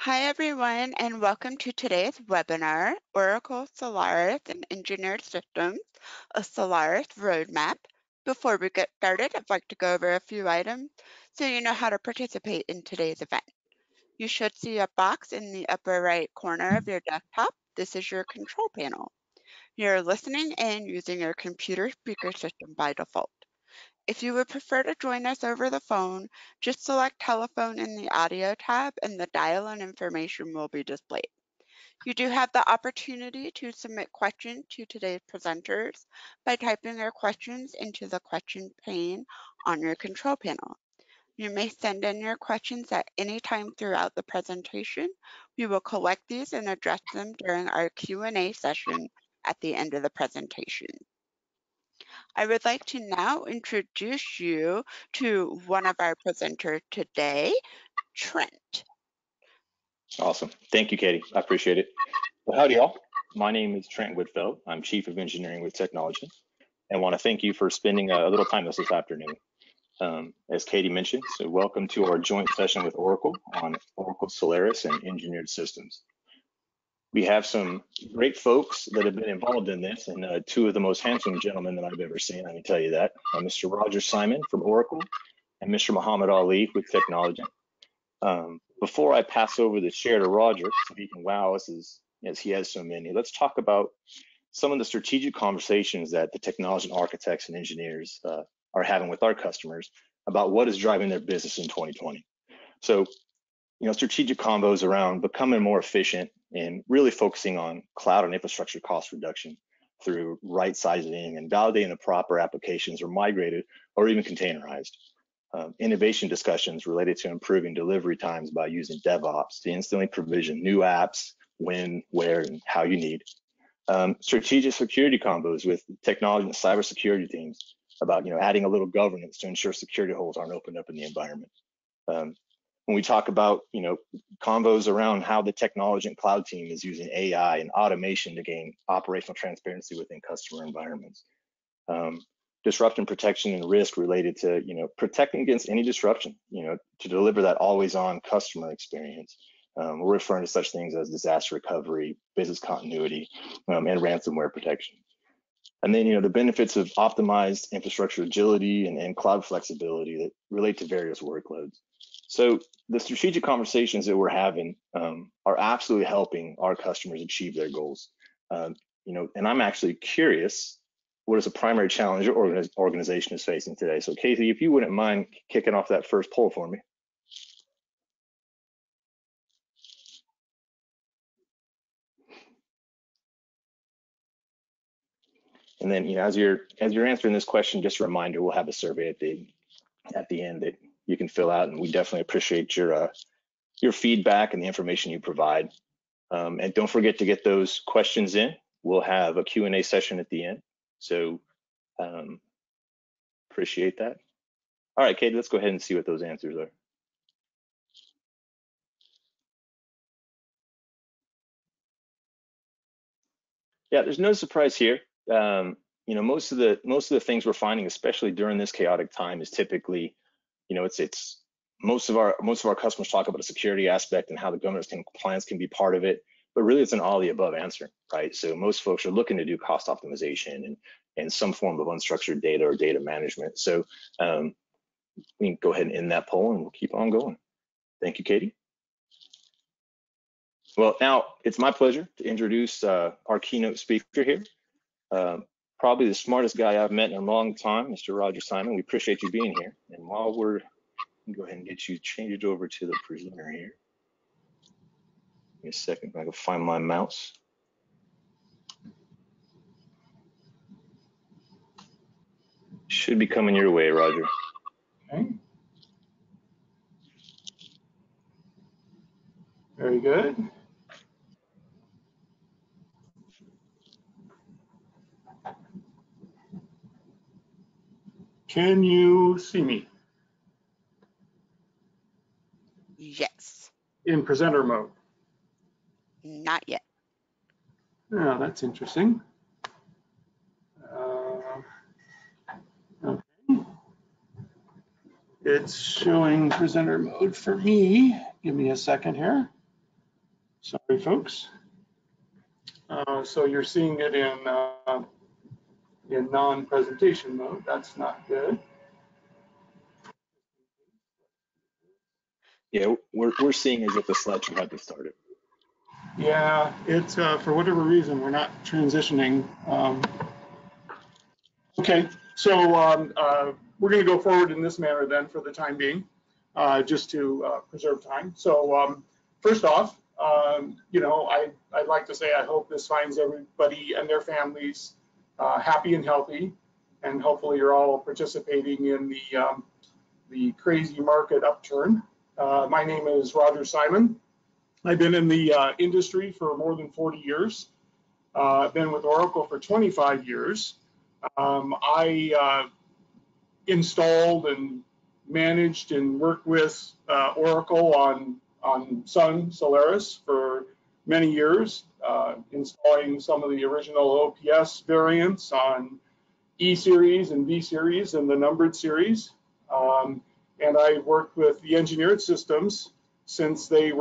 Hi everyone, and welcome to today's webinar, Oracle Solaris and Engineered Systems, a Solaris Roadmap. Before we get started, I'd like to go over a few items so you know how to participate in today's event. You should see a box in the upper right corner of your desktop. This is your control panel. You're listening and using your computer speaker system by default. If you would prefer to join us over the phone, just select telephone in the audio tab and the dial-in information will be displayed. You do have the opportunity to submit questions to today's presenters by typing your questions into the question pane on your control panel. You may send in your questions at any time throughout the presentation. We will collect these and address them during our Q&A session at the end of the presentation. I would like to now introduce you to one of our presenters today, Trent. Awesome. Thank you, Katie. I appreciate it. Well, howdy, y'all. My name is Trent Whitfeld. I'm Chief of Engineering with Technology, and want to thank you for spending a little time with us this afternoon. As Katie mentioned, so welcome to our joint session with Oracle on Oracle Solaris and Engineered Systems. We have some great folks that have been involved in this, and two of the most handsome gentlemen that I've ever seen, I can tell you that, Mr. Roger Simon from Oracle and Mr. Muhammad Ali with Technology. Before I pass over the chair to Roger, so he can wow us as he has so many, let's talk about some of the strategic conversations that the technology architects and engineers are having with our customers about what is driving their business in 2020. So, strategic combos around becoming more efficient and really focusing on cloud and infrastructure cost reduction through right sizing and validating the proper applications are migrated or even containerized. Innovation discussions related to improving delivery times by using DevOps to instantly provision new apps when, where, and how you need. Strategic security combos with technology and cybersecurity teams about adding a little governance to ensure security holes aren't opened up in the environment. When we talk about combos around how the technology and cloud team is using AI and automation to gain operational transparency within customer environments. Disruption protection and risk related to protecting against any disruption, to deliver that always-on customer experience. We're referring to such things as disaster recovery, business continuity, and ransomware protection. And then the benefits of optimized infrastructure agility and cloud flexibility that relate to various workloads. So the strategic conversations that we're having are absolutely helping our customers achieve their goals. And I'm actually curious, what is a primary challenge your organization is facing today? So Casey, if you wouldn't mind kicking off that first poll for me. And then, as you're answering this question, just a reminder, we'll have a survey at the end that you can fill out, and we definitely appreciate your feedback and the information you provide. And don't forget to get those questions in. We'll have a Q&A session at the end. So appreciate that. All right, Katie, let's go ahead and see what those answers are. Yeah, there's no surprise here. Most of the things we're finding, especially during this chaotic time, is typically, it's most of our customers talk about a security aspect and how the governance and compliance can be part of it, but really it's an all the above answer, right? So most folks are looking to do cost optimization and some form of unstructured data or data management. So we can go ahead and end that poll and we'll keep on going. Thank you, Katie. Well, now it's my pleasure to introduce our keynote speaker here. Probably the smartest guy I've met in a long time, Mr. Roger Simon. We appreciate you being here. And while we're, go ahead and get you changed over to the presenter here. Give me a second, I can find my mouse. Should be coming your way, Roger. Okay. Very good. Can you see me? Yes. In presenter mode? Not yet. Oh, that's interesting. Okay. It's showing presenter mode for me. Give me a second here. Sorry, folks. So you're seeing it in non-presentation mode. That's not good. Yeah, we're seeing as if the slideshow had to start it. Yeah, it's for whatever reason we're not transitioning. Okay, so we're going to go forward in this manner then for the time being, just to preserve time. So first off, you know, I'd like to say I hope this finds everybody and their families happy and healthy, and hopefully you're all participating in the crazy market upturn. My name is Roger Simon. I've been in the industry for more than 40 years. I've been with Oracle for 25 years. I installed and managed and worked with Oracle on Solaris for many years, installing some of the original OPS variants on E series and V series and the numbered series. And I worked with the engineered systems since they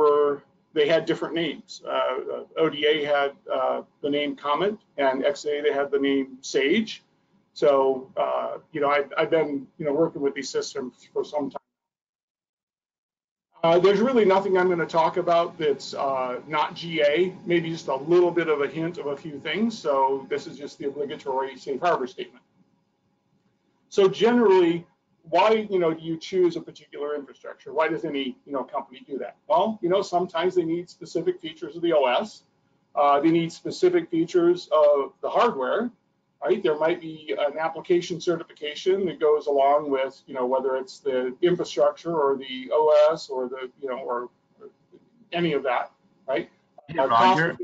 had different names. ODA had the name Comet, and Exadata had the name Sage. So, you know, I've been, you know, working with these systems for some time. There's really nothing I'm going to talk about that's not GA, maybe just a little bit of a hint of a few things. So this is just the obligatory safe harbor statement. So generally, why, you know, do you choose a particular infrastructure? Why does any, you know, company do that? Well, you know, sometimes they need specific features of the OS. They need specific features of the hardware, right? There might be an application certification that goes along with, you know, whether it's the infrastructure or the OS or the, you know, or any of that, right? Hey, Roger.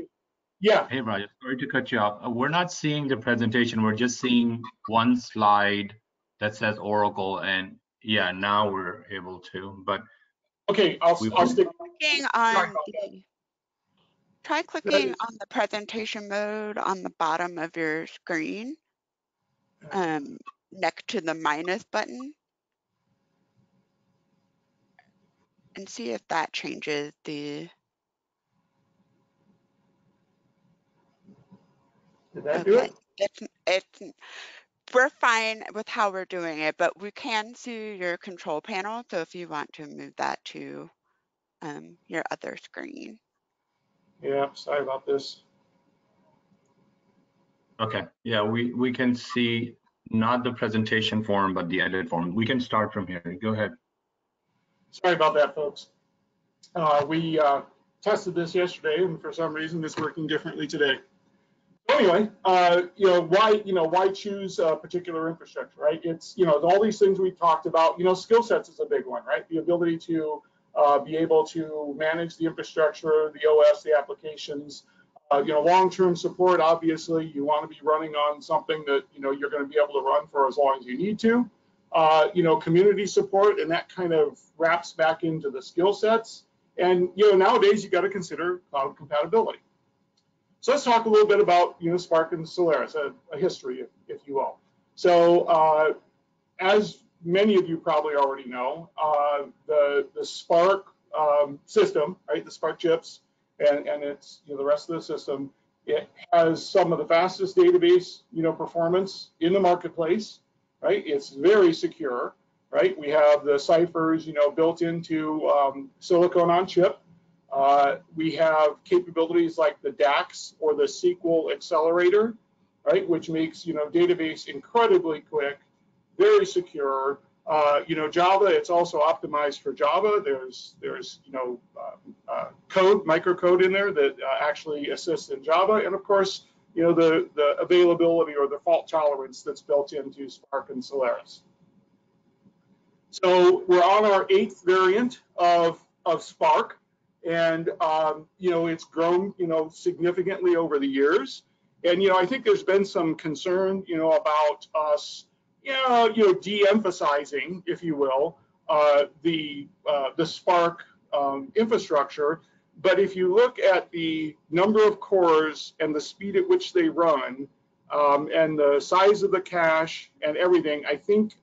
Yeah. Hey, Roger, sorry to cut you off. We're not seeing the presentation. We're just seeing one slide that says Oracle, and yeah, now we're able to, but okay, I'll stick. Try clicking on the presentation mode on the bottom of your screen, next to the minus button, and see if that changes the. Did that do it? We're fine with how we're doing it, but we can see your control panel. So if you want to move that to your other screen. Yeah, sorry about this. okay, yeah, we can see not the presentation form, but the edit form. We can start from here. Go ahead. Sorry about that, folks. We tested this yesterday, and for some reason, it's working differently today. Anyway, why choose a particular infrastructure, right? It's, all these things we talked about. Skill sets is a big one, right? The ability to be able to manage the infrastructure, the OS, the applications. Long-term support. Obviously, you want to be running on something that you're going to be able to run for as long as you need to. Community support, and that kind of wraps back into the skill sets. And nowadays you got to consider cloud compatibility. So let's talk a little bit about Spark and Solaris, a history, if you will. So as many of you probably already know, the Spark system, right? The Spark chips, and it's the rest of the system. It has some of the fastest database performance in the marketplace, right? It's very secure, right? We have the ciphers built into silicon on chip. We have capabilities like the DAX or the SQL accelerator, right, which makes database incredibly quick, very secure. Java, it's also optimized for Java. There's code, microcode in there that actually assists in Java, and of course the availability or the fault tolerance that's built into Spark and Solaris. So we're on our 8th variant of Spark. And it's grown significantly over the years, and I think there's been some concern about us de-emphasizing, if you will, the Spark infrastructure. But if you look at the number of cores and the speed at which they run, and the size of the cache and everything, I think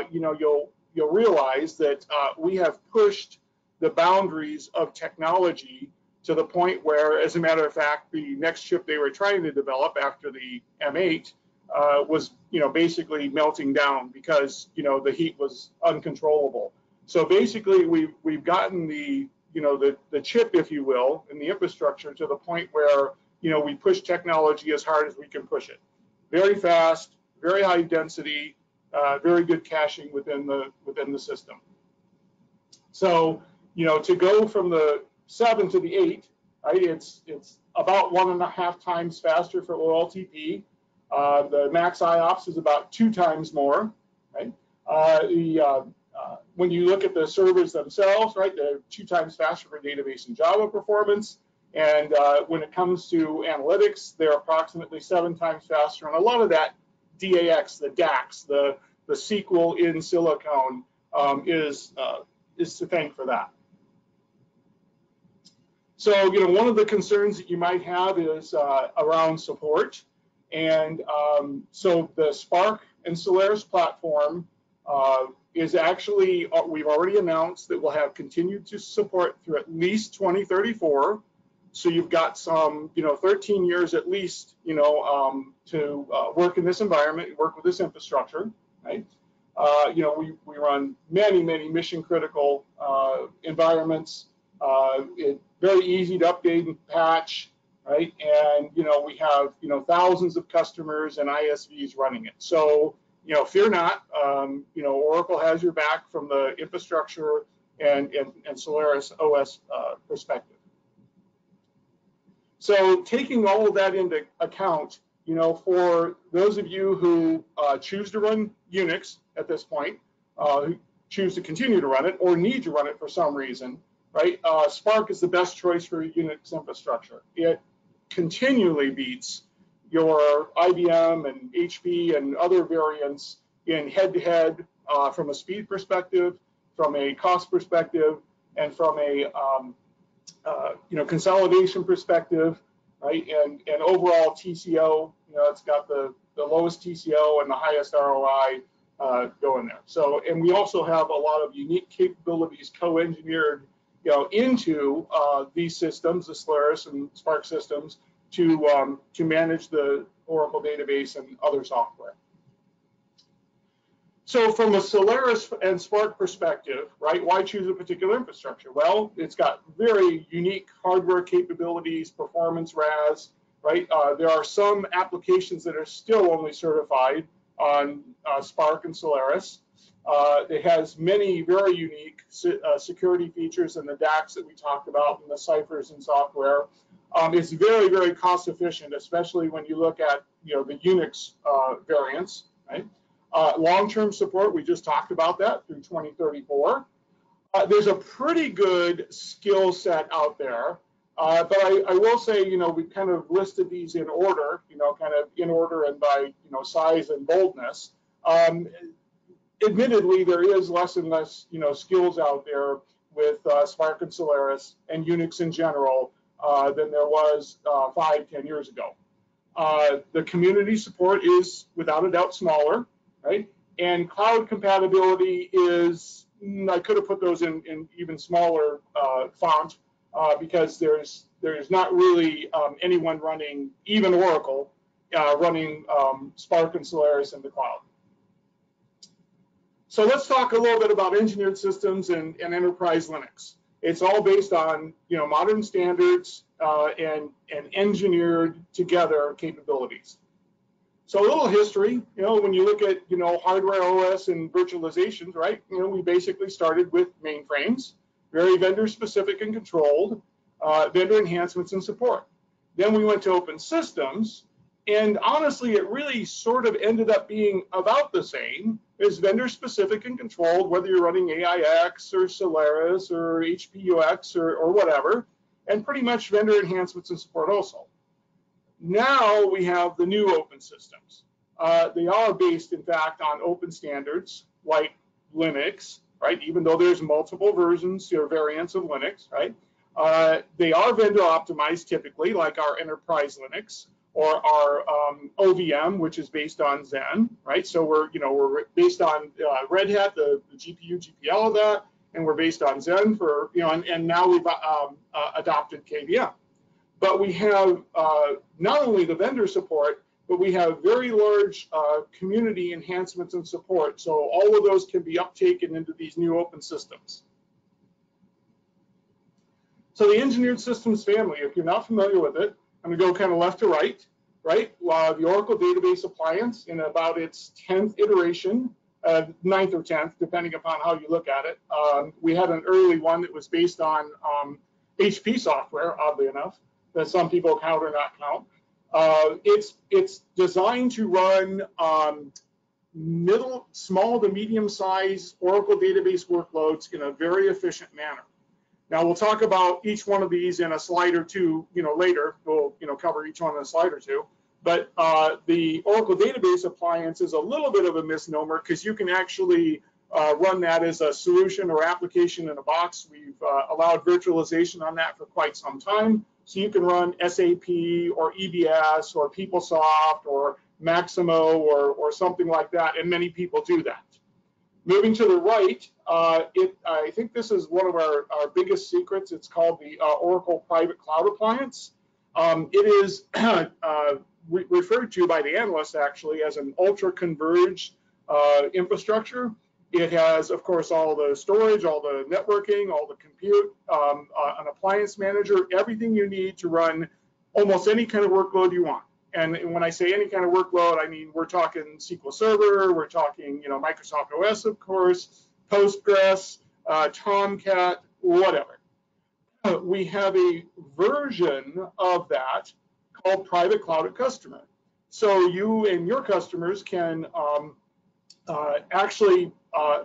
you'll realize that we have pushed the boundaries of technology to the point where, as a matter of fact, the next chip they were trying to develop after the M8 was, basically melting down because, the heat was uncontrollable. So basically, we've gotten the chip, if you will, and the infrastructure to the point where, we push technology as hard as we can push it. Very fast, very high density, very good caching within the system. So, to go from the 7 to the 8, right? It's about 1.5 times faster for OLTP. The max IOPS is about 2 times more, right? When you look at the servers themselves, right, they're 2 times faster for database and Java performance. And when it comes to analytics, they're approximately 7 times faster. And a lot of that DAX, the DAX, the SQL in Silicon is to thank for that. So, one of the concerns that you might have is around support. And so the Spark and Solaris platform is actually, we've already announced that we'll have continued to support through at least 2034. So you've got some, 13 years at least, to work in this environment, work with this infrastructure, right? We run many mission critical environments. It's very easy to update and patch, right? And, we have, thousands of customers and ISVs running it. So, fear not, Oracle has your back from the infrastructure and Solaris OS perspective. So taking all of that into account, for those of you who choose to run Unix at this point, who choose to continue to run it or need to run it for some reason, right? Spark is the best choice for Unix infrastructure. It continually beats your IBM and HP and other variants in head-to-head from a speed perspective, from a cost perspective, and from a consolidation perspective, right? And overall TCO, it's got the lowest TCO and the highest ROI going there. So, and we also have a lot of unique capabilities co-engineered, into these systems, the Solaris and Spark systems, to manage the Oracle database and other software. So from a Solaris and Smart perspective, right, why choose a particular infrastructure? Well, it's got very unique hardware capabilities, performance RAS, right? There are some applications that are still only certified on Spark and Solaris. It has many very unique security features in the DAX that we talked about, and the ciphers and software. It's very, very cost efficient, especially when you look at the Unix variants, right? Long-term support, we just talked about that through 2034. There's a pretty good skill set out there, but I will say, we kind of listed these in order, kind of in order and by, size and boldness. Admittedly, there is less and less, skills out there with Spark and Solaris and Unix in general than there was 5-10 years ago. The community support is without a doubt smaller, right? And cloud compatibility is, I could have put those in even smaller font because there's not really anyone running, even Oracle, running Spark and Solaris in the cloud. So let's talk a little bit about engineered systems and enterprise Linux. It's all based on modern standards and engineered together capabilities. So a little history, when you look at hardware OS and virtualizations, right? We basically started with mainframes, very vendor specific and controlled, vendor enhancements and support. Then we went to open systems, and honestly, it really sort of ended up being about the same as vendor specific and controlled, whether you're running AIX or Solaris or HPUX or whatever, and pretty much vendor enhancements and support also. Now we have the new open systems. They are based, in fact, on open standards like Linux, right? Even though there's multiple versions or variants of Linux, right? They are vendor optimized typically, like our enterprise Linux or our OVM, which is based on Zen, right? So we're based on Red Hat, the GPU, GPL of that, and we're based on Zen for, and now we've adopted KVM. But we have not only the vendor support, but we have very large community enhancements and support. So all of those can be uptaken into these new open systems. So the engineered systems family, if you're not familiar with it, I'm going to go kind of left to right, right? The Oracle Database Appliance in about its 10th iteration, 9th or 10th, depending upon how you look at it. We had an early one that was based on HP software, oddly enough, that some people count or not count. It's designed to run small to medium-sized Oracle database workloads in a very efficient manner. Now we'll talk about each one of these in a slide or two, later. We'll, cover each one in a slide or two. But the Oracle Database Appliance is a little bit of a misnomer because you can actually run that as a solution or application in a box. We've allowed virtualization on that for quite some time. So you can run SAP or EBS or PeopleSoft or Maximo or something like that, and many people do that. Moving to the right, I think this is one of our biggest secrets. It's called the Oracle Private Cloud Appliance. It is referred to by the analysts actually as an ultra-converged infrastructure. It has, of course, all the storage, all the networking, all the compute, an appliance manager, everything you need to run almost any kind of workload you want. And when I say any kind of workload, I mean, we're talking SQL Server, we're talking, Microsoft OS, of course, Postgres, Tomcat, whatever. We have a version of that called Private Cloud at Customer. So you and your customers can actually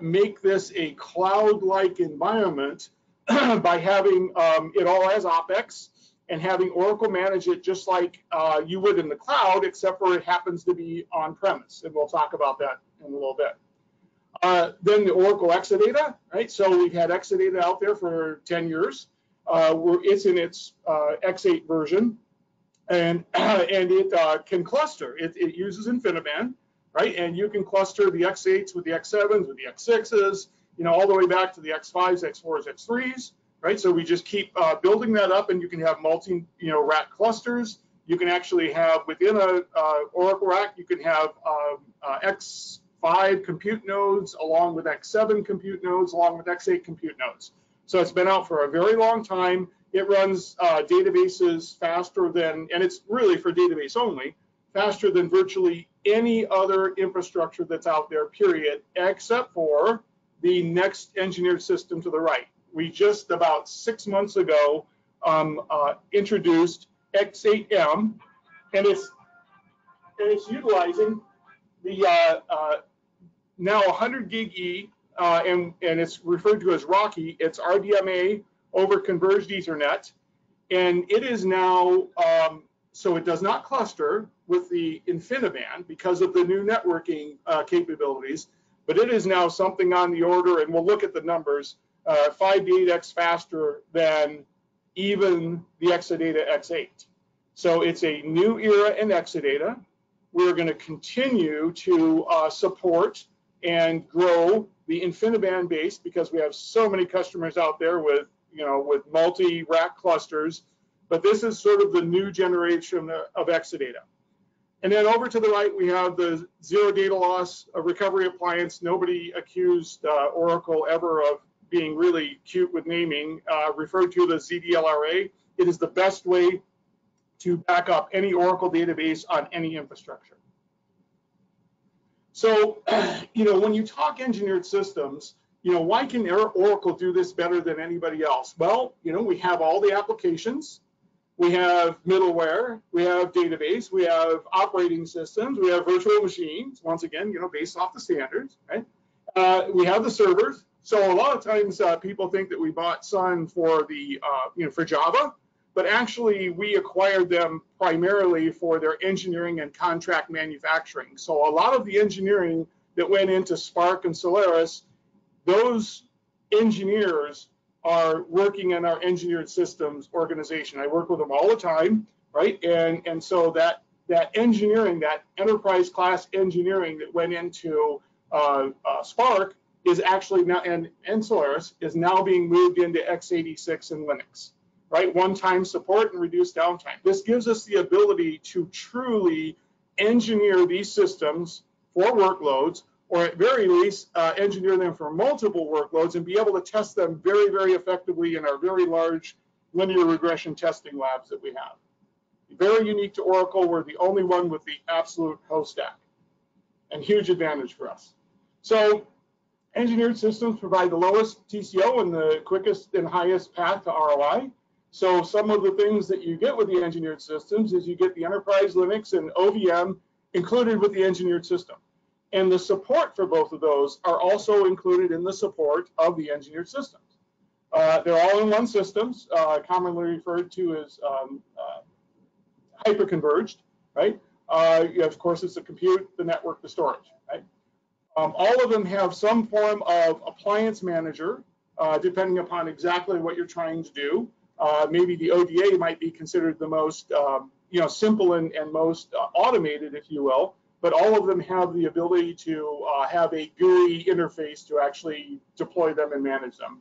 make this a cloud-like environment by having it all as OpEx and having Oracle manage it just like you would in the cloud, except for it happens to be on-premise. And we'll talk about that in a little bit. Then the Oracle Exadata, right? So we've had Exadata out there for 10 years. It's in its X8 version, and it can cluster. It uses InfiniBand, right? And you can cluster the X8s with the X7s, with the X6s, all the way back to the X5s, X4s, X3s, right? So we just keep building that up, and you can have multi, rack clusters. You can actually have within a Oracle rack, you can have X5 compute nodes along with X7 compute nodes, along with X8 compute nodes. So it's been out for a very long time. It runs databases faster than, and it's really for database only, faster than virtually any other infrastructure that's out there, period, except for the next engineered system to the right. We just about 6 months ago introduced X8M, and it's utilizing the now 100 gig E, and it's referred to as Rocky. It's RDMA over converged Ethernet, and it is now so it does not cluster with the InfiniBand because of the new networking capabilities, but it is now something on the order, and we'll look at the numbers, 5 to 8x faster than even the Exadata X8. So it's a new era in Exadata. We're going to continue to support and grow the InfiniBand base because we have so many customers out there with multi-rack clusters. But this is sort of the new generation of Exadata. And then over to the right, we have the zero data loss recovery appliance. Nobody accused Oracle ever of being really cute with naming, referred to as ZDLRA. It is the best way to back up any Oracle database on any infrastructure. So, when you talk engineered systems, why can Oracle do this better than anybody else? Well, we have all the applications. We have middleware, we have database, we have operating systems, we have virtual machines, once again, based off the standards, right? We have the servers. So a lot of times people think that we bought Sun for the, for Java, but actually we acquired them primarily for their engineering and contract manufacturing. So a lot of the engineering that went into Spark and Solaris, those engineers are working in our engineered systems organization. I work with them all the time, right? And so that engineering, that enterprise class engineering that went into Spark is actually now, and Solaris is now being moved into x86 and Linux, right? One-time support and reduced downtime. This gives us the ability to truly engineer these systems for workloads, or at very least engineer them for multiple workloads and be able to test them very, very effectively in our very large linear regression testing labs that we have. Very unique to Oracle. We're the only one with the absolute host stack, and huge advantage for us. So engineered systems provide the lowest TCO and the quickest and highest path to ROI. So some of the things that you get with the engineered systems is you get the enterprise Linux and OVM included with the engineered system. And the support for both of those are also included in the support of the engineered systems. They're all in one systems, commonly referred to as hyperconverged, right? Of course, it's the compute, the network, the storage, right? All of them have some form of appliance manager, depending upon exactly what you're trying to do. Maybe the ODA might be considered the most simple and most automated, if you will, but all of them have the ability to have a GUI interface to actually deploy them and manage them.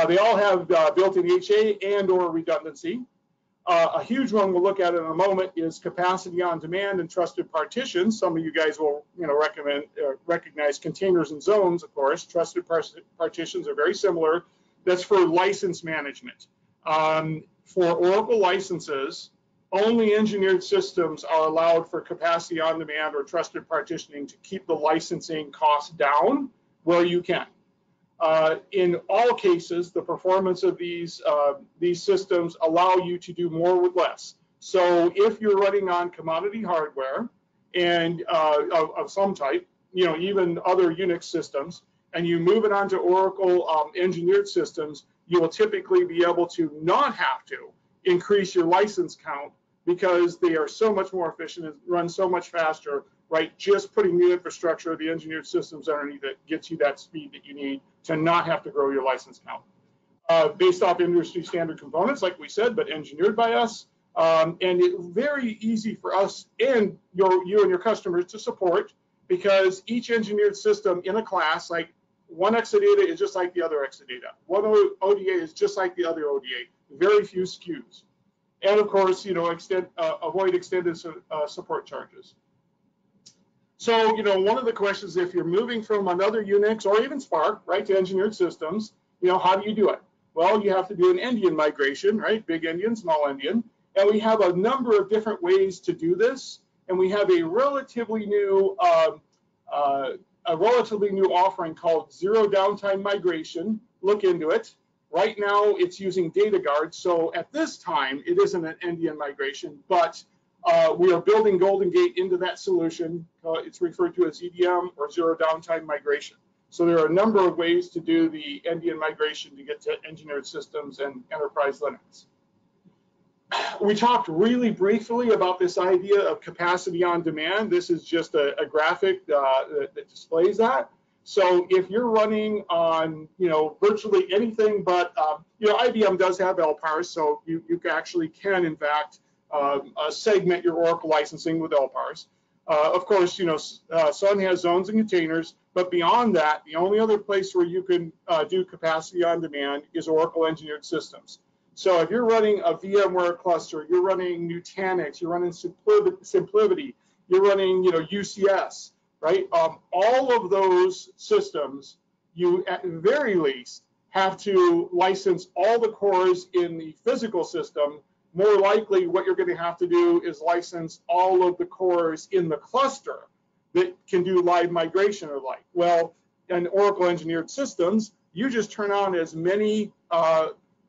They all have built-in HA and or redundancy. A huge one we'll look at in a moment is capacity on demand and trusted partitions. Some of you guys will recognize containers and zones, of course. Trusted partitions are very similar. That's for license management. For Oracle licenses, only engineered systems are allowed for capacity on demand or trusted partitioning to keep the licensing costs down where you can. In all cases, the performance of these systems allow you to do more with less. So if you're running on commodity hardware and of some type, even other Unix systems, and you move it onto Oracle engineered systems, you will typically be able to not have to increase your license count because they are so much more efficient and run so much faster, right? Just putting the infrastructure of the engineered systems underneath it gets you that speed that you need to not have to grow your license count. Based off industry standard components, like we said, but engineered by us, and it's very easy for us and you and your customers to support, because each engineered system in a class, like one Exadata is just like the other Exadata. One ODA is just like the other ODA. Very few SKUs. And of course, avoid extended support charges. So, one of the questions, if you're moving from another Unix or even Spark, right, to engineered systems, how do you do it? Well, you have to do an endian migration, right? Big endian, small endian. And we have a number of different ways to do this. And we have a relatively new offering called zero downtime migration. Look into it. Right now, it's using data guard. So at this time, it isn't an endian migration, but we are building Golden Gate into that solution. It's referred to as EDM or zero downtime migration. So there are a number of ways to do the endian migration to get to engineered systems and enterprise Linux. We talked really briefly about this idea of capacity on demand. This is just a graphic that displays that. So if you're running on, virtually anything but, IBM does have LPARS, so you actually can, in fact, segment your Oracle licensing with LPARS. Of course, Sun has zones and containers, but beyond that, the only other place where you can do capacity on demand is Oracle engineered systems. So if you're running a VMware cluster, you're running Nutanix, you're running SimpliVity, you're running, UCS, right? All of those systems, you at the very least have to license all the cores in the physical system. More likely, what you're going to have to do is license all of the cores in the cluster that can do live migration or like. Well, in Oracle engineered systems, you just turn on as many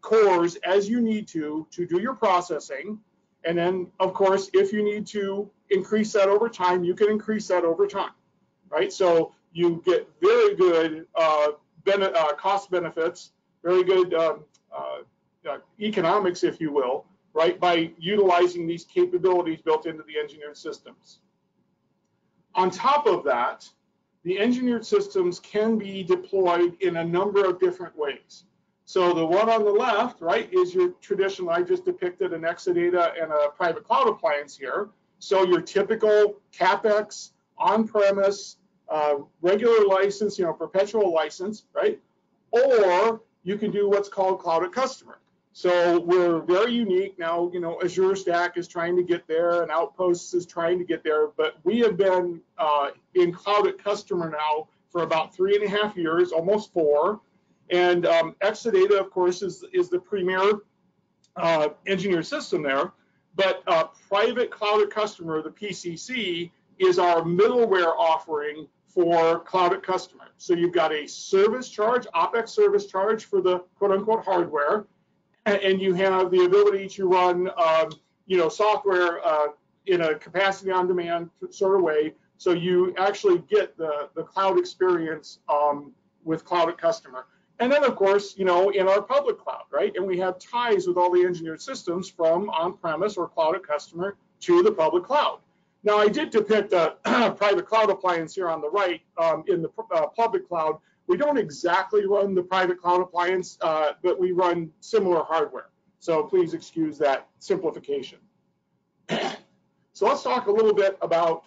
cores as you need to do your processing. And then, of course, if you need to increase that over time, you can increase that over time, right? So you get very good cost benefits, very good economics, if you will, right, by utilizing these capabilities built into the engineered systems. On top of that, the engineered systems can be deployed in a number of different ways. So the one on the left, right, is your traditional, I just depicted an Exadata and a private cloud appliance here. So your typical CapEx, on-premise, regular license, perpetual license, right? Or you can do what's called Cloud at Customer. So we're very unique now. Azure Stack is trying to get there, and Outposts is trying to get there. But we have been in Cloud at Customer now for about 3.5 years, almost 4. And Exadata, of course, is the premier engineered system there. But Private Cloud at Customer, the PCC, is our middleware offering for Cloud at Customer. So you've got a service charge, OpEx service charge for the quote-unquote hardware, and you have the ability to run, software in a capacity on demand sort of way. So you actually get the cloud experience with Cloud at Customer. And then, of course, in our public cloud, right? And we have ties with all the engineered systems from on-premise or Cloud at Customer to the public cloud. Now, I did depict a private cloud appliance here on the right in the public cloud. We don't exactly run the private cloud appliance, but we run similar hardware. So please excuse that simplification. So let's talk a little bit about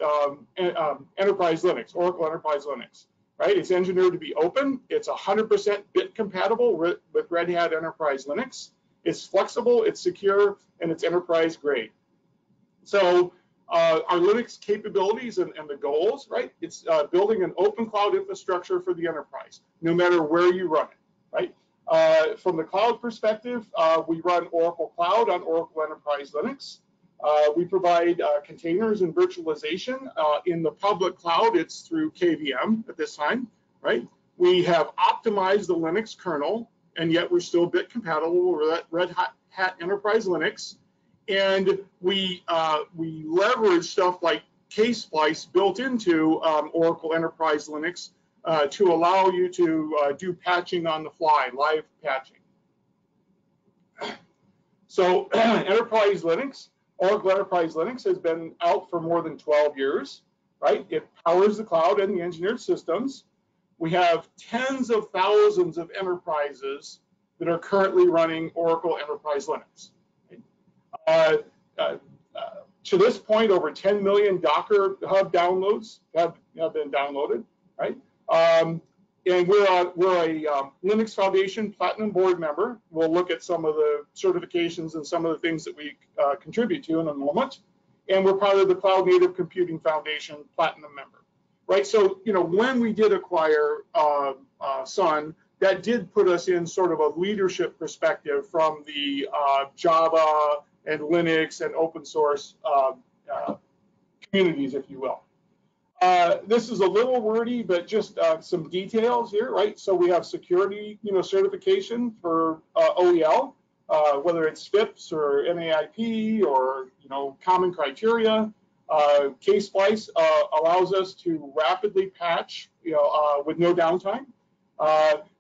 Enterprise Linux, Oracle Enterprise Linux, right? It's engineered to be open. It's 100% bit compatible with Red Hat Enterprise Linux. It's flexible, it's secure, and it's enterprise grade. So our Linux capabilities and the goals, right? It's building an open cloud infrastructure for the enterprise, no matter where you run it, right? From the cloud perspective, we run Oracle Cloud on Oracle Enterprise Linux. We provide containers and virtualization. In the public cloud, it's through KVM at this time, right? We have optimized the Linux kernel, and yet we're still bit compatible with Red Hat Enterprise Linux. And we leverage stuff like K-Splice built into Oracle Enterprise Linux to allow you to do patching on the fly, live patching. So Enterprise Linux, Oracle Enterprise Linux has been out for more than 12 years, right? It powers the cloud and the engineered systems. We have tens of thousands of enterprises that are currently running Oracle Enterprise Linux. To this point, over 10 million Docker Hub downloads have been downloaded, right? And we're a Linux Foundation Platinum Board member. We'll look at some of the certifications and some of the things that we contribute to in a moment. And we're part of the Cloud Native Computing Foundation Platinum member, right? So, when we did acquire Sun, that did put us in sort of a leadership perspective from the Java and Linux and open source communities, if you will. This is a little wordy, but just some details here, right? So we have security, certification for OEL, whether it's FIPS or NAIP or, common criteria. K-Splice allows us to rapidly patch, with no downtime.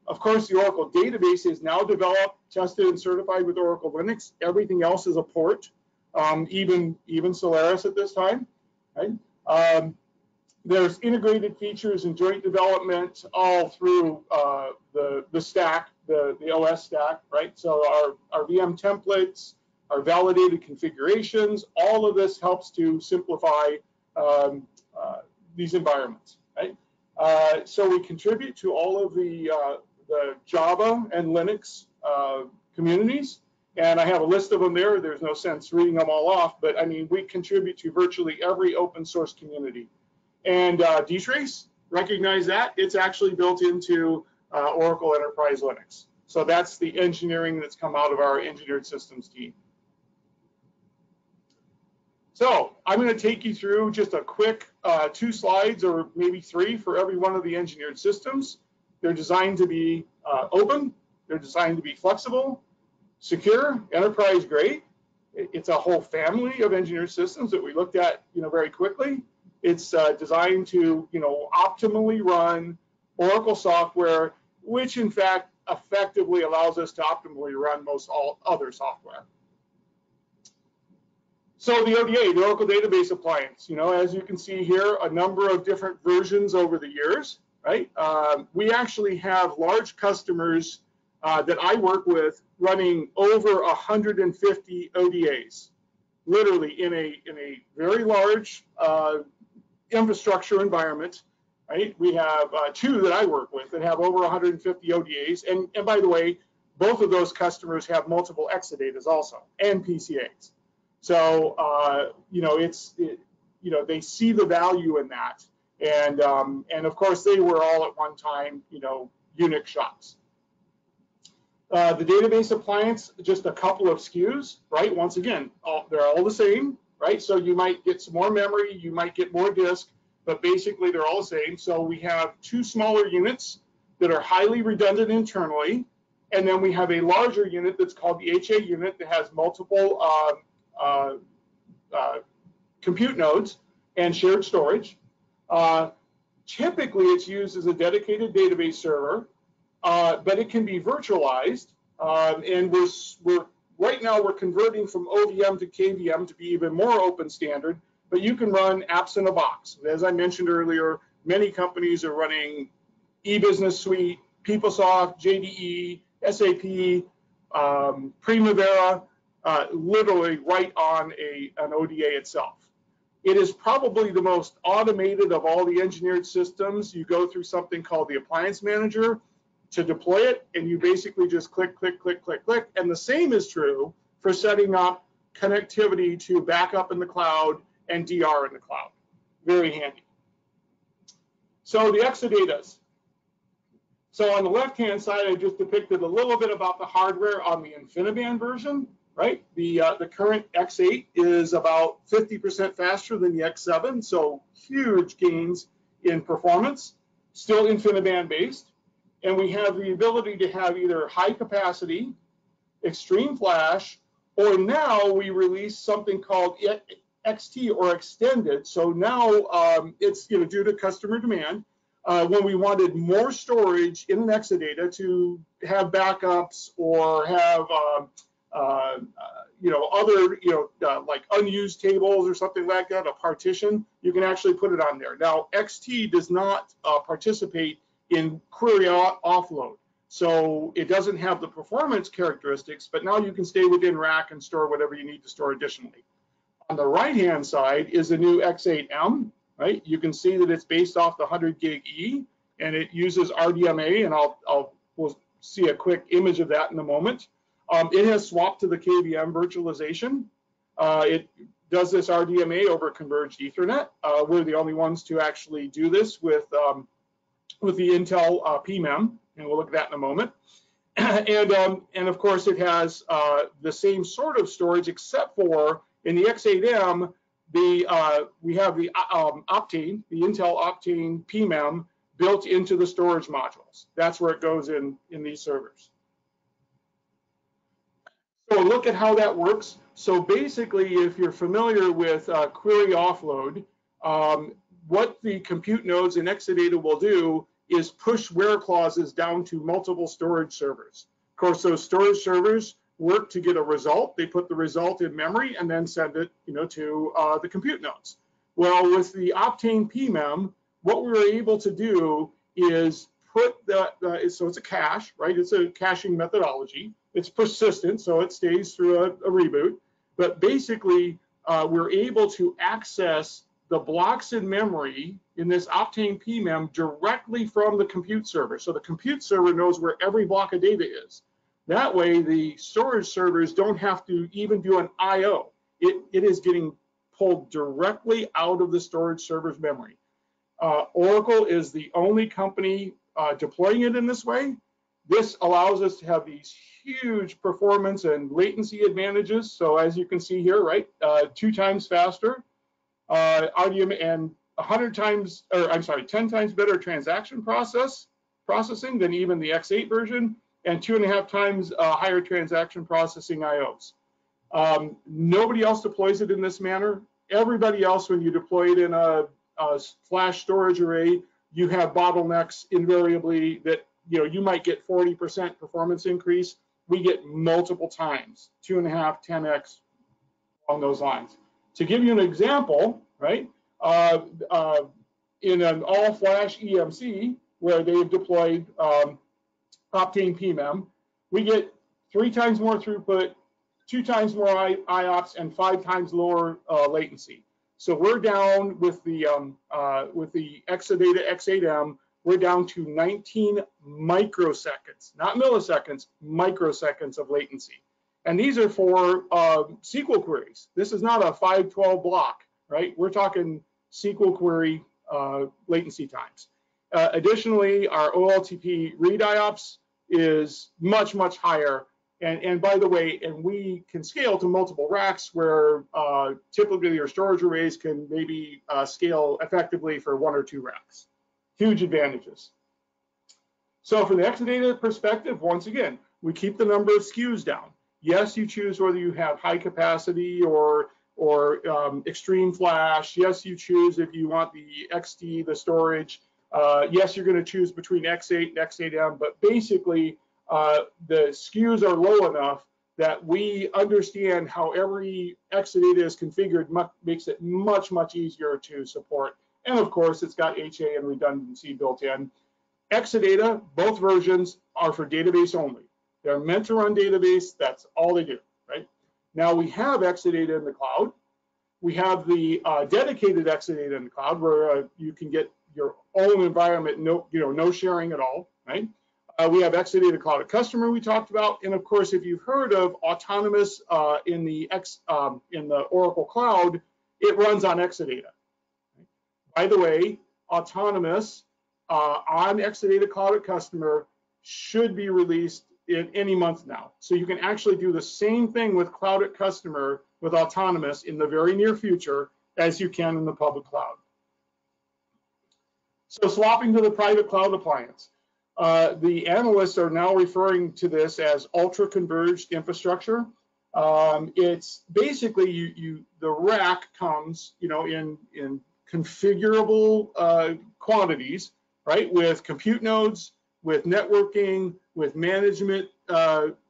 Of course, the Oracle database is now developed, tested, and certified with Oracle Linux. Everything else is a port, even Solaris at this time, right? There's integrated features and joint development all through the stack, the OS stack, right? So our VM templates, our validated configurations, all of this helps to simplify these environments, right? So we contribute to all of the Java and Linux communities, and I have a list of them there. There's no sense reading them all off, but I mean, we contribute to virtually every open source community. And dtrace, recognize that, it's actually built into Oracle Enterprise Linux. So that's the engineering that's come out of our engineered systems team. So I'm going to take you through just a quick 2 slides or maybe 3 for every one of the engineered systems. They're designed to be open, they're designed to be flexible, secure, enterprise grade. It's a whole family of engineered systems that we looked at, very quickly. It's designed to, optimally run Oracle software, which in fact effectively allows us to optimally run most all other software. So the ODA, the Oracle Database Appliance, as you can see here, a number of different versions over the years, right? We actually have large customers that I work with running over 150 ODAs, literally in a very large infrastructure environment, right? We have 2 that I work with that have over 150 ODAs. And by the way, both of those customers have multiple Exadatas also, and PCAs. So, you know, you know, they see the value in that. And of course, they were all at one time, you know, Unix shops. The database appliance, just a couple of SKUs, right? Once again, they're all the same, right? So you might get some more memory, you might get more disk, but basically they're all the same. So we have 2 smaller units that are highly redundant internally, and then we have a larger unit that's called the HA unit that has multiple compute nodes and shared storage. Typically, it's used as a dedicated database server, but it can be virtualized. And we're right now we're converting from OVM to KVM to be even more open standard. But you can run apps in a box. As I mentioned earlier, many companies are running eBusiness Suite, PeopleSoft, JDE, SAP, Primavera, literally right on an ODA itself. It is probably the most automated of all the engineered systems. You go through something called the Appliance Manager to deploy it, and you basically just click, click, click, click, click. And the same is true for setting up connectivity to backup in the cloud and DR in the cloud. Very handy. So the Exadatas. So on the left-hand side, I just depicted a little bit about the hardware on the InfiniBand version, right? The current X8 is about 50% faster than the X7, so huge gains in performance, still InfiniBand based. And we have the ability to have either high capacity, extreme flash, or now we release something called XT or extended. So now it's due to customer demand. When we wanted more storage in an Exadata to have backups or have other like unused tables or something like that, a partition, you can actually put it on there. Now XT does not participate in query offload, so it doesn't have the performance characteristics, but now you can stay within rack and store whatever you need to store additionally. On the right hand side is the new X8M. Right, you can see that it's based off the 100 gig E, and it uses RDMA, and we'll see a quick image of that in a moment. It has swapped to the KVM virtualization. It does this RDMA over converged Ethernet. We're the only ones to actually do this with the Intel PMEM, and we'll look at that in a moment. And of course, it has the same sort of storage, except for in the X8M, we have the Optane, the Intel Optane PMEM built into the storage modules. That's where it goes in these servers. So look at how that works. So basically, if you're familiar with query offload, what the compute nodes in Exadata will do is push where clauses down to multiple storage servers. Of course, those storage servers work to get a result. They put the result in memory and then send it, to the compute nodes. Well, with the Optane PMEM, what we were able to do is put so it's a cache, right? It's a caching methodology. It's persistent, so it stays through a reboot. But basically, we're able to access the blocks in memory in this Optane PMEM directly from the compute server. So the compute server knows where every block of data is. That way, the storage servers don't have to even do an I/O. It is getting pulled directly out of the storage server's memory. Oracle is the only company deploying it in this way. This allows us to have these huge performance and latency advantages. So as you can see here, right, 2 times faster, RDMA, and 10 times better transaction processing than even the X8 version, and 2.5 times higher transaction processing IOs. Nobody else deploys it in this manner. Everybody else, when you deploy it in a flash storage array, you have bottlenecks invariably that you might get 40% performance increase. We get multiple times, 2.5, 10x on those lines. To give you an example, right, in an all-flash EMC where they've deployed Optane PMEM, we get 3 times more throughput, 2 times more IOPS, and 5 times lower latency. So we're down with the Exadata X8M, we're down to 19 microseconds, not milliseconds, microseconds of latency. And these are for SQL queries. This is not a 512 block, right? We're talking SQL query latency times. Additionally, our OLTP read IOPS is much, much higher. And by the way, and we can scale to multiple racks where typically your storage arrays can maybe scale effectively for 1 or 2 racks. Huge advantages. So from the Exadata perspective, once again, we keep the number of SKUs down. Yes, you choose whether you have high capacity or extreme flash. Yes, you choose if you want the XT, the storage. Yes, you're going to choose between X8 and X8M, but basically the SKUs are low enough that we understand how every Exadata is configured, makes it much, much easier to support. And of course, it's got HA and redundancy built in. Exadata, both versions are for database only. They're meant to run database, that's all they do, right? Now we have Exadata in the cloud. We have the dedicated Exadata in the cloud where you can get your own environment, no sharing at all, right? We have Exadata Cloud at Customer we talked about, and of course, if you've heard of Autonomous in the Oracle Cloud, it runs on Exadata. By the way, Autonomous on Exadata Cloud at Customer should be released in any month now. So you can actually do the same thing with Cloud at Customer with Autonomous in the very near future as you can in the public cloud. So swapping to the private cloud appliance. The analysts are now referring to this as ultra-converged infrastructure. It's basically the rack comes, in configurable quantities, right? With compute nodes, with networking, with management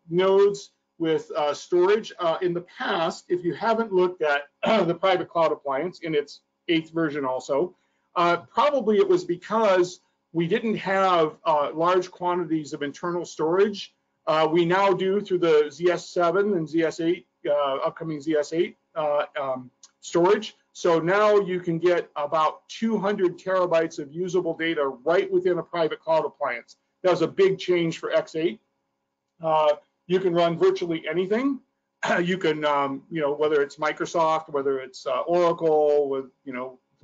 nodes, with storage. In the past, if you haven't looked at the private cloud appliance in its 8th version also, probably it was because we didn't have large quantities of internal storage. We now do through the ZS7 and ZS8, upcoming ZS8 storage. So now you can get about 200 terabytes of usable data right within a private cloud appliance. That was a big change for X8. You can run virtually anything. You can, whether it's Microsoft, whether it's Oracle, with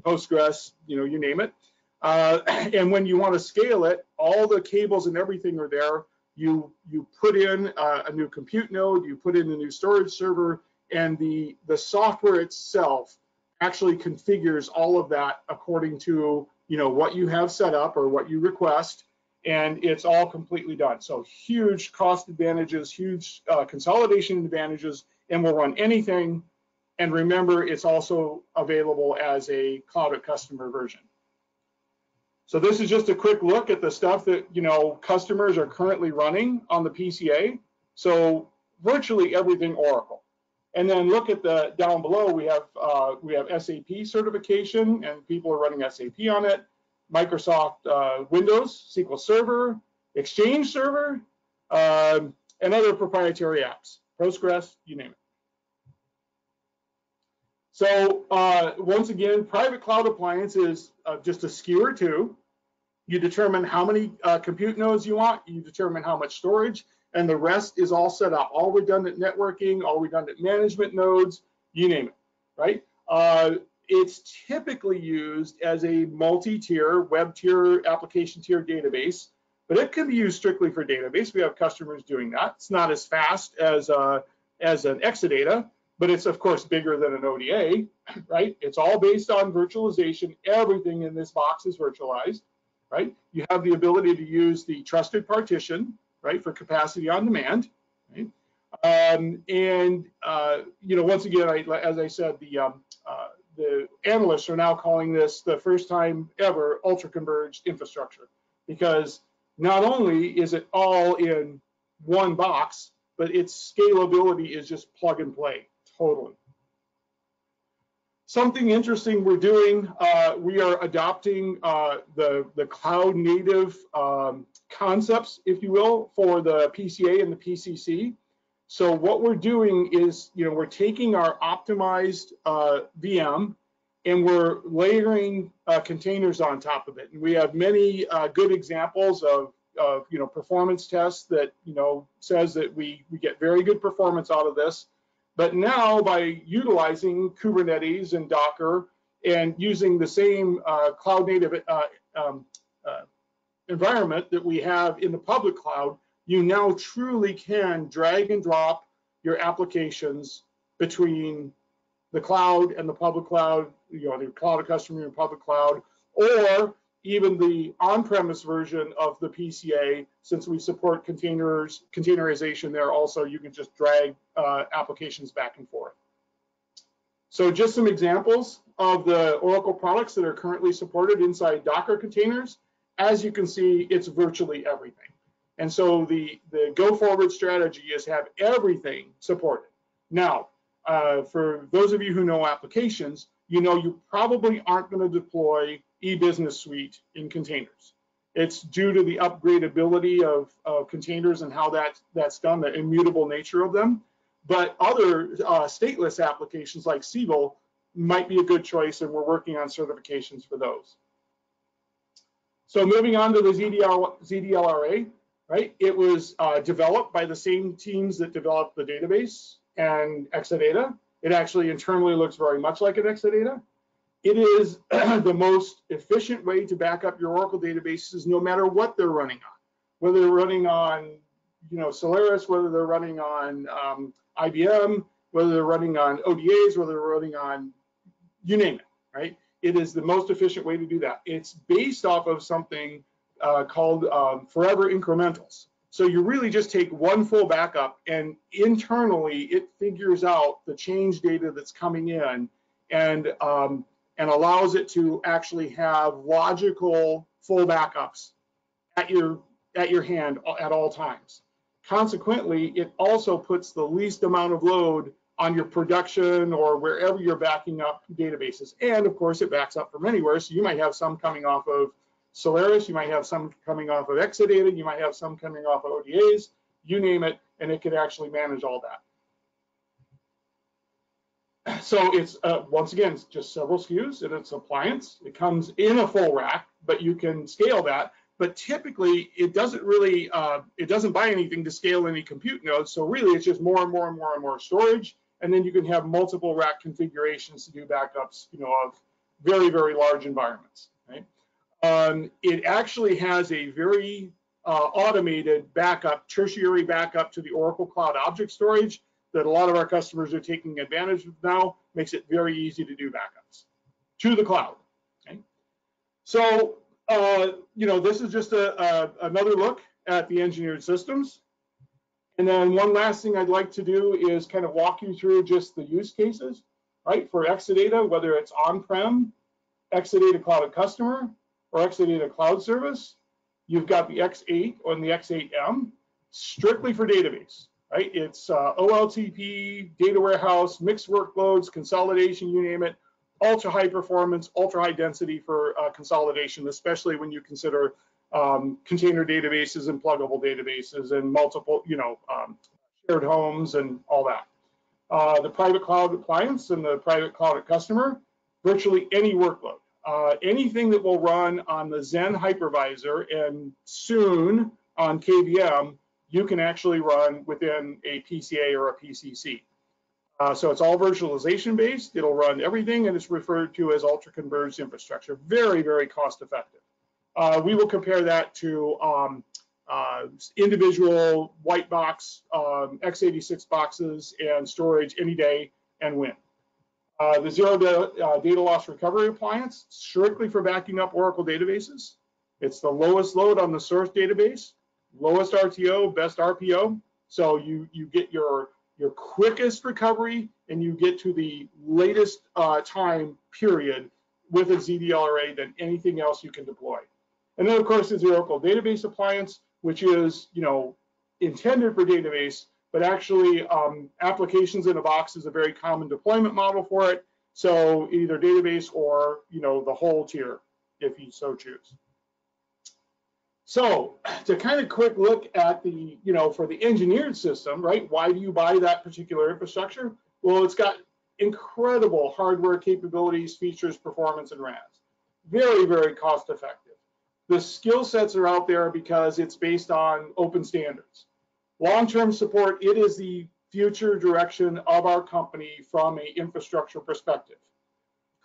Postgres, you name it. And when you want to scale it, all the cables and everything are there. You put in a new compute node, you put in a new storage server, and the software itself actually configures all of that according to what you have set up or what you request, and it's all completely done. So huge cost advantages, huge consolidation advantages, and will run anything. And remember, it's also available as a Cloud at Customer version. So this is just a quick look at the stuff that customers are currently running on the PCA. So virtually everything Oracle. And then look at the down below. We have SAP certification, and people are running SAP on it. Microsoft Windows, SQL Server, Exchange Server, and other proprietary apps. Postgres, you name it. So once again, private cloud appliance is just a SKU or two. You determine how many compute nodes you want. You determine how much storage, and the rest is all set up. All redundant networking, all redundant management nodes, you name it, right? It's typically used as a multi-tier, web tier, application tier database, but it can be used strictly for database. We have customers doing that. It's not as fast as an Exadata, but it's of course bigger than an ODA, right? It's all based on virtualization. Everything in this box is virtualized, right? You have the ability to use the trusted partition, right, for capacity on demand, right? Once again, as I said, the analysts are now calling this the first time ever ultra-converged infrastructure, because not only is it all in one box, but its scalability is just plug and play, totally. Something interesting we're doing, we are adopting the cloud native concepts, if you will, for the PCA and the PCC. So what we're doing is, we're taking our optimized VM and we're layering containers on top of it. And we have many good examples of performance tests that says that we get very good performance out of this. But now by utilizing Kubernetes and Docker and using the same cloud native environment that we have in the public cloud, you now truly can drag and drop your applications between the cloud and the public cloud, the cloud customer and public cloud, or even the on-premise version of the PCA. Since we support containerization there also, you can just drag applications back and forth. So just some examples of the Oracle products that are currently supported inside Docker containers. As you can see, it's virtually everything. And so the go-forward strategy is have everything supported. Now, for those of you who know applications, you probably aren't going to deploy eBusiness Suite in containers. It's due to the upgradability of containers and how that's done, the immutable nature of them. But other stateless applications like Siebel might be a good choice, and we're working on certifications for those. So moving on to the ZDLRA, right? It was developed by the same teams that developed the database and Exadata. It actually internally looks very much like an Exadata. It is the most efficient way to back up your Oracle databases, no matter what they're running on, whether they're running on, Solaris, whether they're running on IBM, whether they're running on ODAs, whether they're running on, you name it, right? It is the most efficient way to do that. It's based off of something called forever incrementals. So you really just take one full backup, and internally it figures out the change data that's coming in, and allows it to actually have logical full backups at your hand at all times. Consequently, it also puts the least amount of load on your production or wherever you're backing up databases. And of course, it backs up from anywhere. So you might have some coming off of Solaris, you might have some coming off of Exadata, you might have some coming off of ODAs, you name it, and it can actually manage all that. So it's, once again, it's just several SKUs and it's appliance. It comes in a full rack, but you can scale that. But typically, it doesn't really, it doesn't buy anything to scale any compute nodes. So really, it's just more and more and more and more storage. And then you can have multiple rack configurations to do backups, of very, very large environments, right? It actually has a very automated backup, tertiary backup to the Oracle Cloud Object Storage that a lot of our customers are taking advantage of now. Makes it very easy to do backups to the cloud. Okay? So, this is just another look at the engineered systems. And then one last thing I'd like to do is kind of walk you through just the use cases, right? For Exadata, whether it's on-prem, Exadata Cloud Customer, or Exadata Cloud Service, you've got the X8 or the X8M, strictly for database, right? It's OLTP, data warehouse, mixed workloads, consolidation, you name it, ultra high performance, ultra high density for consolidation, especially when you consider container databases and pluggable databases and multiple, shared homes and all that. The private cloud appliance and the private cloud customer, virtually any workload. Anything that will run on the Zen hypervisor and soon on KVM, you can actually run within a PCA or a PCC. So it's all virtualization based. It'll run everything, and it's referred to as ultra converged infrastructure. Very, very cost effective. We will compare that to individual white box x86 boxes and storage any day and win. The zero data loss recovery appliance, strictly for backing up Oracle databases. It's the lowest load on the source database, lowest RTO, best RPO. So you get your quickest recovery, and you get to the latest time period with a ZDLRA than anything else you can deploy. And then, of course, there's the Oracle Database Appliance, which is, intended for database, but actually applications in a box is a very common deployment model for it. So either database or, the whole tier, if you so choose. So to kind of quick look at the, for the engineered system, right? Why do you buy that particular infrastructure? Well, it's got incredible hardware capabilities, features, performance, and RAS. Very, very cost effective. The skill sets are out there because it's based on open standards. Long-term support, it is the future direction of our company from an infrastructure perspective.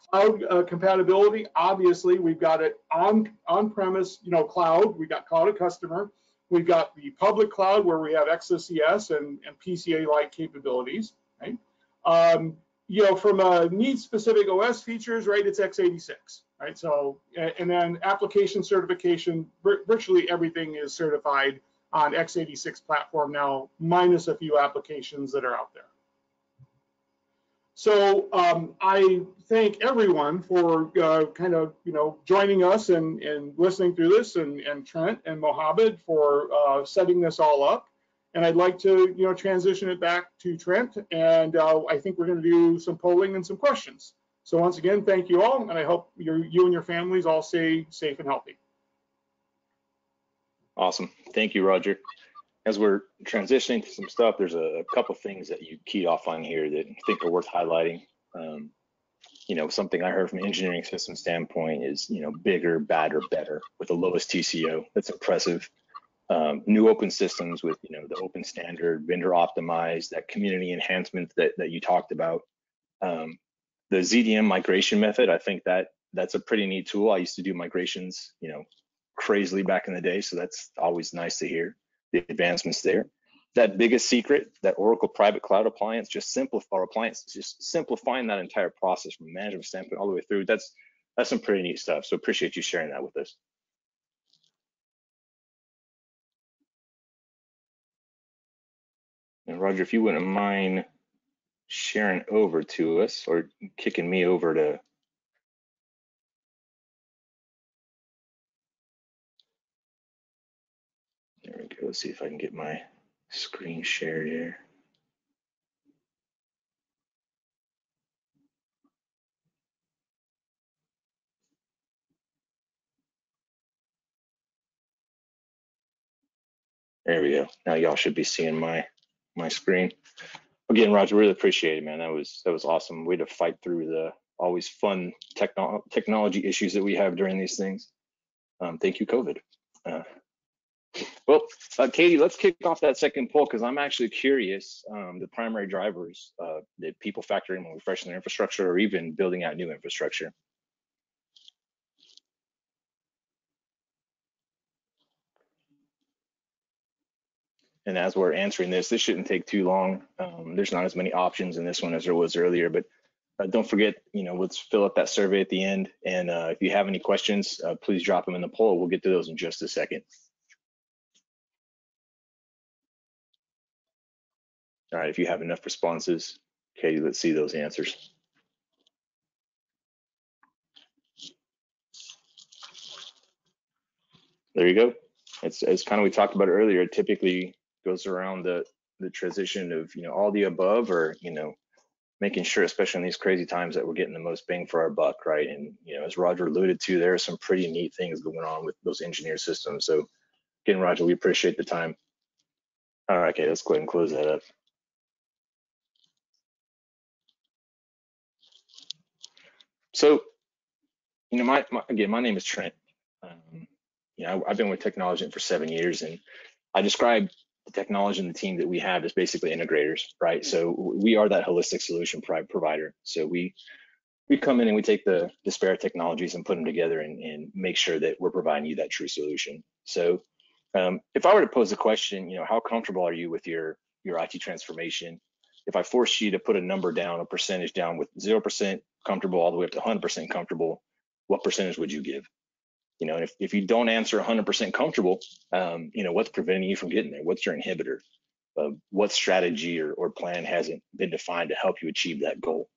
Cloud compatibility, obviously, we've got it on-premise, cloud. We got Cloud at Customer. We've got the public cloud where we have XOCS and PCA-like capabilities, right? From a need-specific OS features, right, it's x86, right? So, and then application certification, virtually everything is certified on x86 platform now, minus a few applications that are out there. So I thank everyone for joining us and listening through this, and Trent and Mohammed for setting this all up. And I'd like to transition it back to Trent, and I think we're going to do some polling and some questions. So once again, thank you all, and I hope you and your families all stay safe and healthy. Awesome. Thank you, Roger. As we're transitioning to some stuff, there's a couple things that you keyed off on here that I think are worth highlighting. Something I heard from an engineering system standpoint is, bigger, badder, better with the lowest TCO. That's impressive. New open systems with, the open standard, vendor optimized, that community enhancement that you talked about. The ZDM migration method, I think that's a pretty neat tool. I used to do migrations, crazily back in the day, so that's always nice to hear the advancements there. That biggest secret, that Oracle private cloud appliance, just simplifying that entire process from a management standpoint all the way through. That's some pretty neat stuff. So appreciate you sharing that with us. And Roger, if you wouldn't mind sharing over to us or kicking me over to. There we go. Let's see if I can get my screen shared here. There we go. Now y'all should be seeing my screen. Again, Roger, really appreciate it, man. That was awesome. Way to fight through the always fun technology issues that we have during these things. Thank you, COVID. Katie, let's kick off that second poll because I'm actually curious the primary drivers that people factor in when refreshing their infrastructure or even building out new infrastructure. And as we're answering this shouldn't take too long. There's not as many options in this one as there was earlier, but don't forget, let's fill out that survey at the end. And if you have any questions, please drop them in the poll. We'll get to those in just a second. All right, if you have enough responses, Katie, let's see those answers. There you go. It's kind of, we talked about earlier, it typically goes around the transition of, all the above, or, making sure, especially in these crazy times, that we're getting the most bang for our buck, right? And, as Roger alluded to, there are some pretty neat things going on with those engineered systems. So again, Roger, we appreciate the time. All right, okay, let's go ahead and close that up. So, my name is Trent. I've been with Technologent for 7 years, and I describe the technology and the team that we have as basically integrators, right? So we are that holistic solution provider. So we come in and we take the disparate technologies and put them together and make sure that we're providing you that true solution. So if I were to pose a question, how comfortable are you with your IT transformation? If I forced you to put a number down, a percentage down, with 0% comfortable all the way up to 100% comfortable, what percentage would you give? And if you don't answer 100% comfortable, what's preventing you from getting there? What's your inhibitor? What strategy or plan hasn't been defined to help you achieve that goal?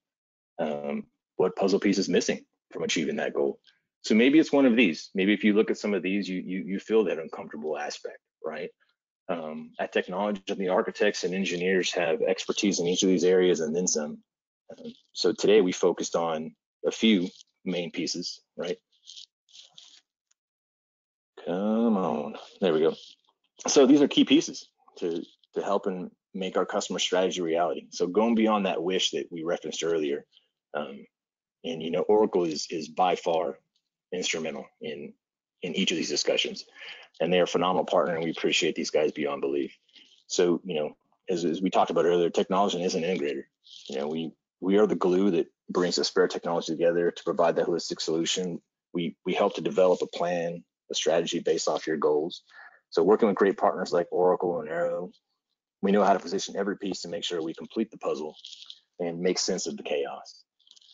What puzzle piece is missing from achieving that goal? So maybe it's one of these. Maybe if you look at some of these, you feel that uncomfortable aspect, right? At Technologent, the architects and engineers have expertise in each of these areas and then some. So today we focused on a few main pieces, right? Come on, there we go. So these are key pieces to helping make our customer strategy reality. So going beyond that wish that we referenced earlier, and you know, Oracle is by far instrumental in each of these discussions, and they're a phenomenal partner, and we appreciate these guys beyond belief. So you know, as we talked about earlier, technology is an integrator. You know, we are the glue that brings the spare technology together to provide that holistic solution. We help to develop a plan, a strategy based off your goals. So working with great partners like Oracle and Arrow, we know how to position every piece to make sure we complete the puzzle and make sense of the chaos.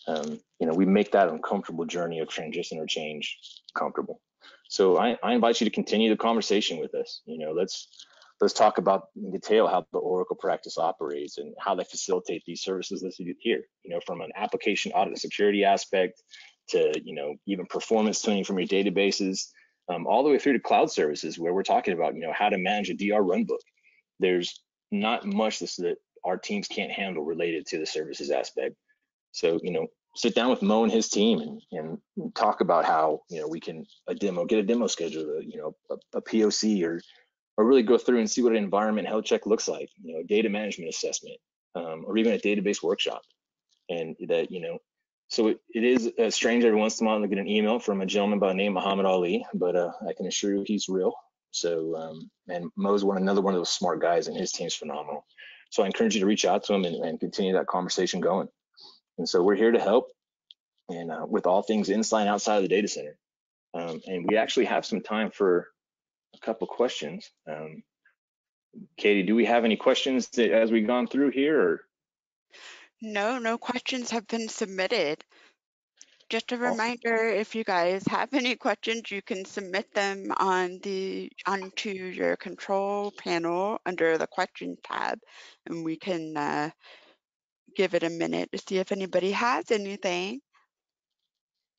You know, we make that uncomfortable journey of transition or change comfortable. So I invite you to continue the conversation with us. You know, let's talk about in detail how the Oracle practice operates and how they facilitate these services listed here. You know, from an application audit and security aspect to, you know, even performance tuning from your databases, all the way through to cloud services, where we're talking about, you know, how to manage a DR runbook. There's not much that our teams can't handle related to the services aspect. So, you know, sit down with Mo and his team and talk about how, you know, we can get a demo schedule, you know, a POC, or really go through and see what an environment health check looks like, you know, a data management assessment, or even a database workshop. And that, you know, so it is strange every once in a while to get an email from a gentleman by the name of Muhammad Ali, but I can assure you he's real. So, and Mo's another one of those smart guys, and his team's phenomenal. So I encourage you to reach out to him and continue that conversation going. And so we're here to help, and with all things inside and outside of the data center. And we actually have some time for a couple questions. Katie, do we have any questions as we've gone through here? Or? No questions have been submitted. Just a Awesome. reminder, if you guys have any questions, you can submit them onto your control panel under the question tab, and we can give it a minute to see if anybody has anything.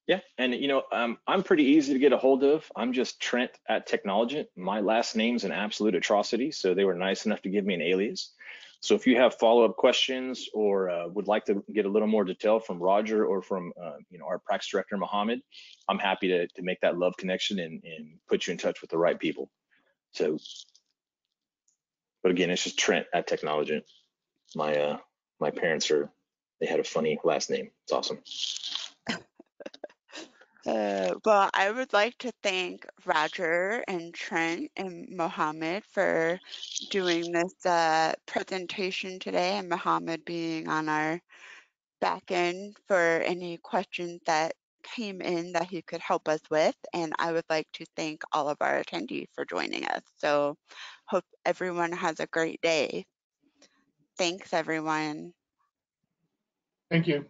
Yeah, and you know, I'm pretty easy to get a hold of. I'm just Trent at Technologent. My last name's an absolute atrocity, so they were nice enough to give me an alias. So if you have follow-up questions or would like to get a little more detail from Roger or from you know, our practice director Mohammed, I'm happy to make that love connection and put you in touch with the right people. So, but again, it's just Trent at Technologent. My parents they had a funny last name. It's awesome. Well, I would like to thank Roger and Trent and Mohammed for doing this presentation today, and Mohammed being on our back end for any questions that came in that he could help us with. And I would like to thank all of our attendees for joining us. So hope everyone has a great day. Thanks, everyone. Thank you.